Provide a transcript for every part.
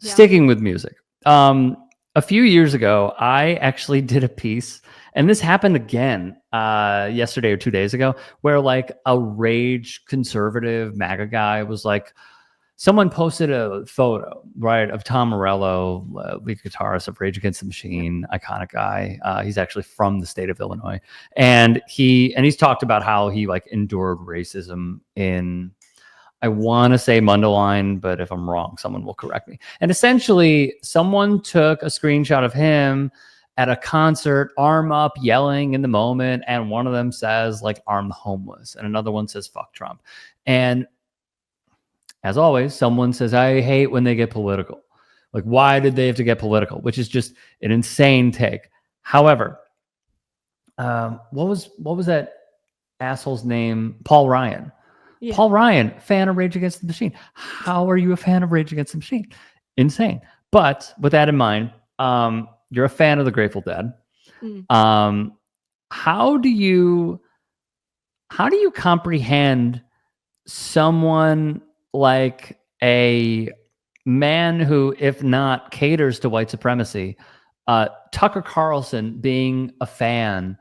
Yeah. Sticking with music. A few years ago, I actually did a piece, and this happened again yesterday or 2 days ago, where like a rage conservative MAGA guy was like, someone posted a photo, right, of Tom Morello, lead guitarist of Rage Against the Machine, iconic guy. He's actually from the state of Illinois, and he's talked about how he like endured racism in, I want to say Mundelein, but if I'm wrong, someone will correct me. And essentially, someone took a screenshot of him at a concert, arm up, yelling in the moment, and one of them says like "arm the homeless," and another one says "fuck Trump," and as always, someone says, I hate when they get political. Like, why did they have to get political? Which is just an insane take. However, what was that asshole's name? Paul Ryan. Yeah. Paul Ryan, fan of Rage Against the Machine. How are you a fan of Rage Against the Machine? Insane. But with that in mind, you're a fan of the Grateful Dead. How do you comprehend someone like a man who, if not caters to white supremacy, Tucker Carlson being a fan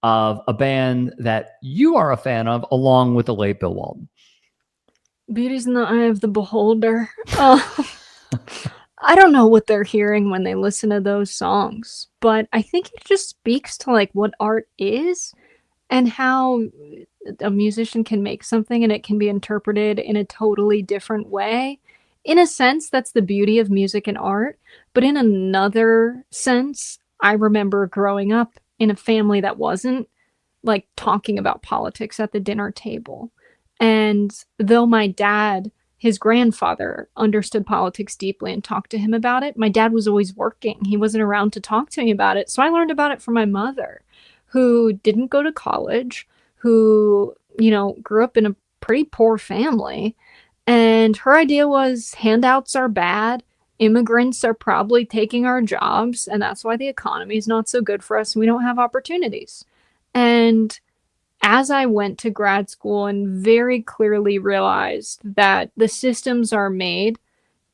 of a band that you are a fan of, along with the late Bill Walton? Beauty's in the eye of the beholder. I don't know what they're hearing when they listen to those songs, but I think it just speaks to like what art is and how a musician can make something and it can be interpreted in a totally different way. In a sense, that's the beauty of music and art. But in another sense, I remember growing up in a family that wasn't like talking about politics at the dinner table. And though my dad, his grandfather, understood politics deeply and talked to him about it, my dad was always working. He wasn't around to talk to me about it. So I learned about it from my mother, who didn't go to college, who, you know, grew up in a pretty poor family. And her idea was handouts are bad. Immigrants are probably taking our jobs. And that's why the economy is not so good for us. And we don't have opportunities. And as I went to grad school and very clearly realized that the systems are made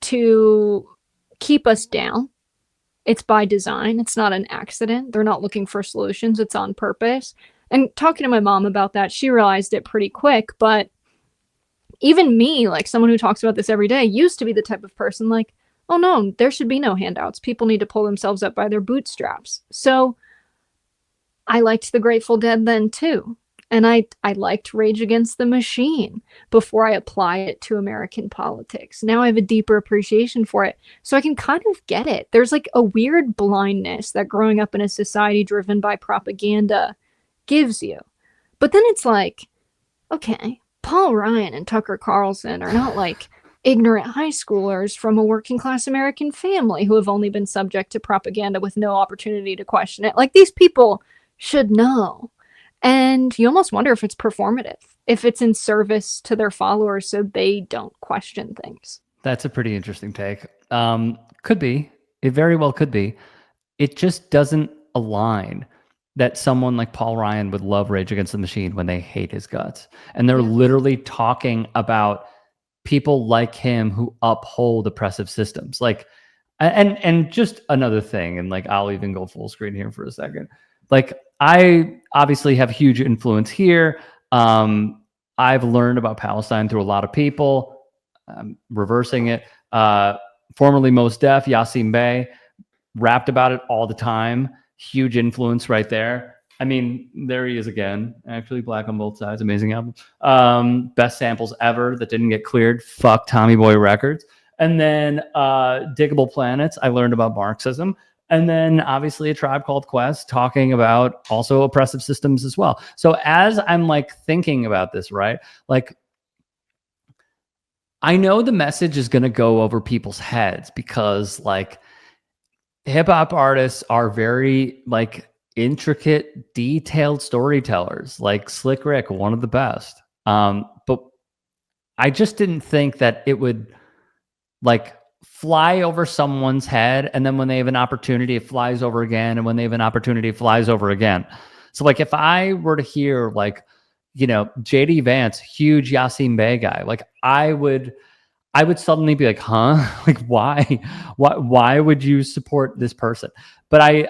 to keep us down, it's by design. It's not an accident. They're not looking for solutions. It's on purpose. And talking to my mom about that, she realized it pretty quick. But even me, like someone who talks about this every day, used to be the type of person like, oh no, there should be no handouts. People need to pull themselves up by their bootstraps. So I liked the Grateful Dead then too. And I liked Rage Against the Machine before I apply it to American politics. Now I have a deeper appreciation for it. So I can kind of get it. There's like a weird blindness that growing up in a society driven by propaganda gives you. But then it's like, okay, Paul Ryan and Tucker Carlson are not like ignorant high schoolers from a working class American family who have only been subject to propaganda with no opportunity to question it. Like, these people should know. And you almost wonder if it's performative, if it's in service to their followers so they don't question things. That's a pretty interesting take. Could be. It very well could be. It just doesn't align that someone like Paul Ryan would love Rage Against the Machine when they hate his guts. And they're literally talking about people like him who uphold oppressive systems. Like, and just another thing, and like, I'll even go full screen here for a second. Like, I obviously have huge influence here. I've learned about Palestine through a lot of people. Reversing it. Formerly Mos Def, Yasin Bey, rapped about it all the time. Huge influence right there. I mean, there he is again. Actually, Black on Both Sides, amazing album. Best samples ever that didn't get cleared. Fuck Tommy Boy Records. And then Diggable Planets, I learned about Marxism. And then obviously A Tribe Called Quest, talking about also oppressive systems as well. So as I'm like thinking about this, right? Like, I know the message is going to go over people's heads because like hip hop artists are very like intricate, detailed storytellers, like Slick Rick, one of the best. But I just didn't think that it would like fly over someone's head, and then when they have an opportunity, it flies over again, and when they have an opportunity, it flies over again. So like if I were to hear like, you know, JD Vance, huge Yasin Bey guy, like I would I would suddenly be like, huh? Like, why would you support this person? But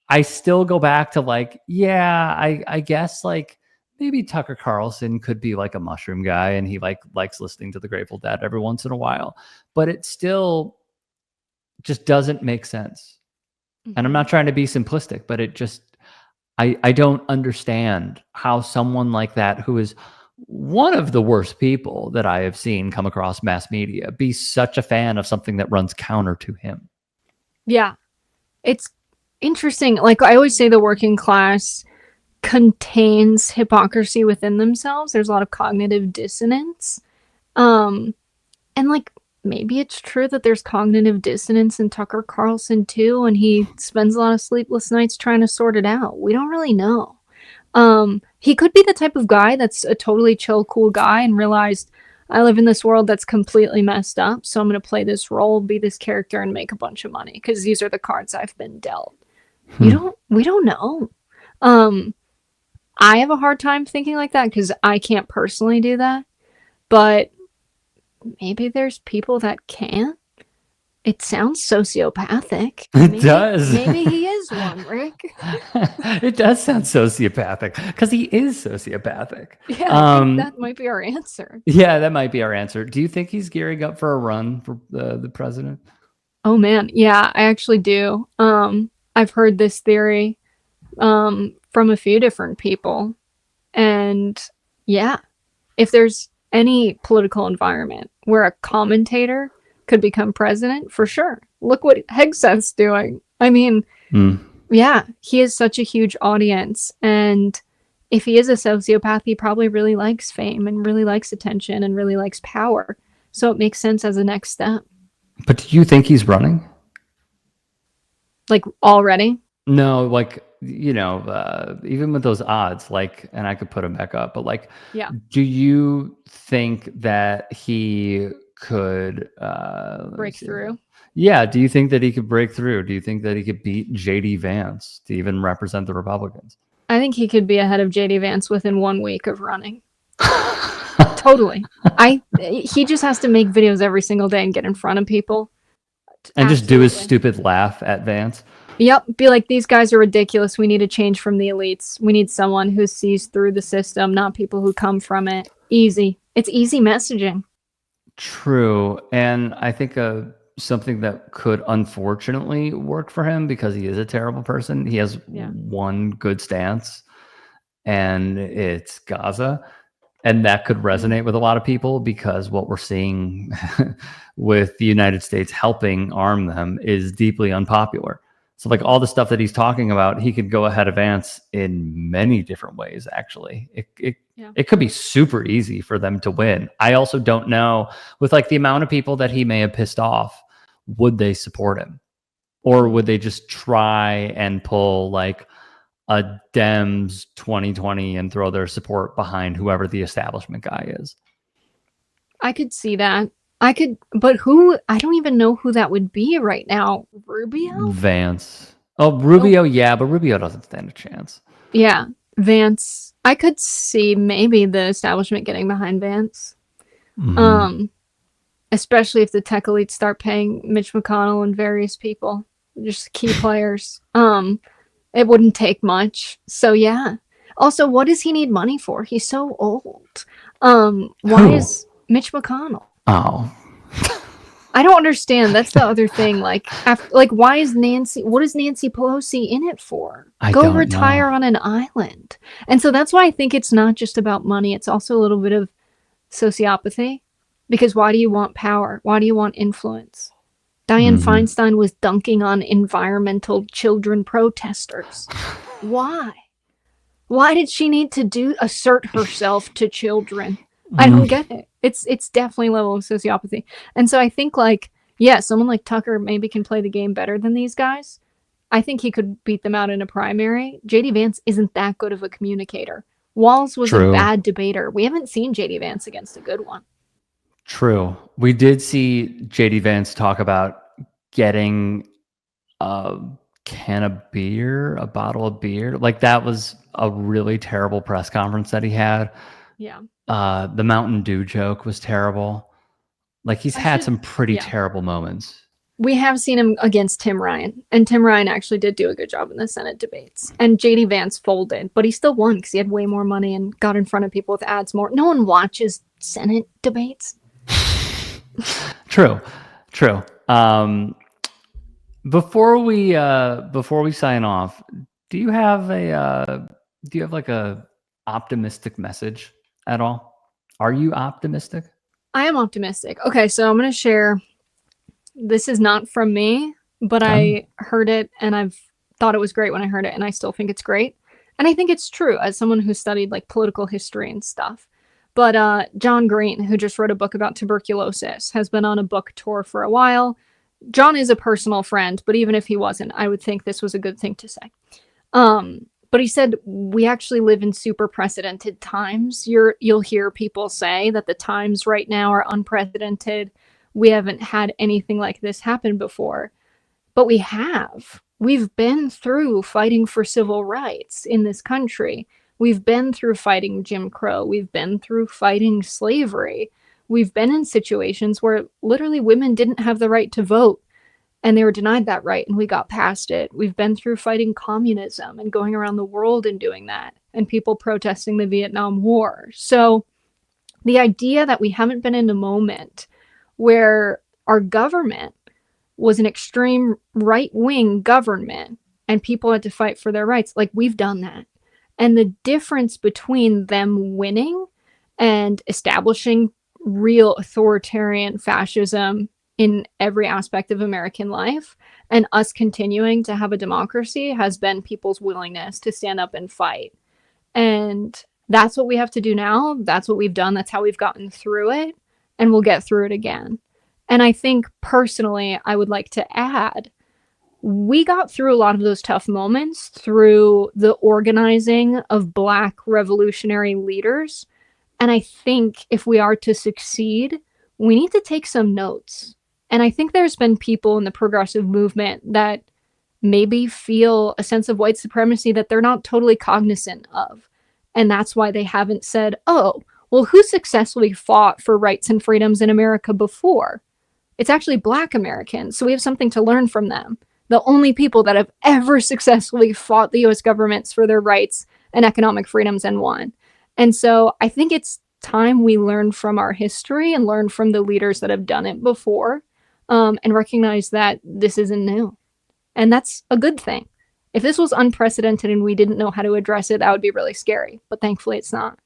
I still go back to like, yeah, I guess like maybe Tucker Carlson could be like a mushroom guy and he like likes listening to the Grateful Dead every once in a while, but it still just doesn't make sense. And I'm Mhm. not trying to be simplistic, but it just I don't understand how someone like that, who is one of the worst people that I have seen come across mass media, be such a fan of something that runs counter to him. Yeah. It's interesting. Like I always say, the working class contains hypocrisy within themselves. There's a lot of cognitive dissonance. Um, and like maybe it's true that there's cognitive dissonance in Tucker Carlson too, and he spends a lot of sleepless nights trying to sort it out. We don't really know. He could be the type of guy that's a totally chill, cool guy and realized I live in this world that's completely messed up, so I'm going to play this role, be this character, and make a bunch of money because these are the cards I've been dealt. Hmm. We don't know. Um, I have a hard time thinking like that because I can't personally do that, but maybe there's people that can. It sounds sociopathic. It does. Maybe he is one, Rick. It does sound sociopathic because he is sociopathic. Yeah, I think that might be our answer. Yeah, that might be our answer. Do you think he's gearing up for a run for the president? Oh man, yeah, I actually do. I've heard this theory from a few different people, and yeah, if there's any political environment where a commentator could become president, for sure. Look what Hegseth's doing. I mean, Mm. yeah, he has such a huge audience, and if he is a sociopath, he probably really likes fame and really likes attention and really likes power. So it makes sense as a next step. But do you think he's running? Like already? No, like, even with those odds, like, and I could put him back up, but like, Yeah. do you think that he could, let me Break see. through. Yeah. Do you think that he could break through? Do you think that he could beat JD Vance to even represent the Republicans? I think he could be ahead of JD Vance within 1 week of running. Totally. He just has to make videos every single day and get in front of people. And just do his Absolutely. stupid laugh at Vance. Yep. Be like, these guys are ridiculous. We need a change from the elites. We need someone who sees through the system, not people who come from it. Easy. It's easy messaging. True. And I think something that could unfortunately work for him, because he is a terrible person, he has Yeah. one good stance, and it's Gaza. And that could resonate with a lot of people, because what we're seeing with the United States helping arm them is deeply unpopular. So, like, all the stuff that he's talking about, he could go ahead of Vance in many different ways, actually. Yeah. It could be super easy for them to win. I also don't know, with like the amount of people that he may have pissed off, would they support him? Or would they just try and pull like a Dems 2020 and throw their support behind whoever the establishment guy is? I could see that. I could, but who? I don't even know who that would be right now. Rubio? Vance. Oh, Oh, Rubio, yeah, but Rubio doesn't stand a chance. yeah. Vance. I could see maybe the establishment getting behind Vance. Mm-hmm. Um, Especially if the tech elites start paying Mitch McConnell and various people, just key players. It wouldn't take much. So yeah. Also, what does he need money for? He's so old. Why Who? is Mitch McConnell? Oh, I don't understand. That's the other thing. Why is Nancy? What is Nancy Pelosi in it for? I Go don't retire know. on an island. And so that's why I think it's not just about money. It's also a little bit of sociopathy. Because why do you want power? Why do you want influence? Dianne Mm-hmm. Feinstein was dunking on environmental children protesters. Why? Why did she need to assert herself to children? I don't Mm. get it. It's definitely a level of sociopathy. And so I think yeah, someone like Tucker maybe can play the game better than these guys. I think he could beat them out in a primary. JD Vance isn't that good of a communicator. Walz was a True. bad debater. We haven't seen JD Vance against a good one. True. We did see JD Vance talk about getting a can of beer, a bottle of beer. Like, that was a really terrible press conference that he had. Yeah. The Mountain Dew joke was terrible. Like he's I had should, some pretty yeah. terrible moments. We have seen him against Tim Ryan, and Tim Ryan actually did do a good job in the Senate debates. And JD Vance folded, but he still won because he had way more money and got in front of people with ads more. No one watches Senate debates. True, true. Before we sign off, do you have like a optimistic message at all? Are you optimistic? I am optimistic. Okay, so I'm going to share. This is not from me, but Okay. I heard it and I've thought it was great when I heard it, and I still think it's great. And I think it's true as someone who studied like political history and stuff. But John Green, who just wrote a book about tuberculosis, has been on a book tour for a while. John is a personal friend, but even if he wasn't, I would think this was a good thing to say. But he said we actually live in super precedented times. You'll hear people say that the times right now are unprecedented. We haven't had anything like this happen before, but we have. We've been through fighting for civil rights in this country. We've been through fighting Jim Crow. We've been through fighting slavery. We've been in situations where literally women didn't have the right to vote and they were denied that right, and we got past it. We've been through fighting communism and going around the world and doing that, and people protesting the Vietnam War. So the idea that we haven't been in a moment where our government was an extreme right-wing government and people had to fight for their rights, like we've done that. And the difference between them winning and establishing real authoritarian fascism in every aspect of American life and us continuing to have a democracy has been people's willingness to stand up and fight. And that's what we have to do now. That's what we've done. That's how we've gotten through it. And we'll get through it again. And I think personally, I would like to add we got through a lot of those tough moments through the organizing of Black revolutionary leaders. And I think if we are to succeed, we need to take some notes. And I think there's been people in the progressive movement that maybe feel a sense of white supremacy that they're not totally cognizant of. And that's why they haven't said, oh, well, who successfully fought for rights and freedoms in America before? It's actually Black Americans. So we have something to learn from them. The only people that have ever successfully fought the US governments for their rights and economic freedoms and won. And so I think it's time we learn from our history and learn from the leaders that have done it before, and recognize that this isn't new. And that's a good thing. If this was unprecedented and we didn't know how to address it, that would be really scary. But thankfully, it's not.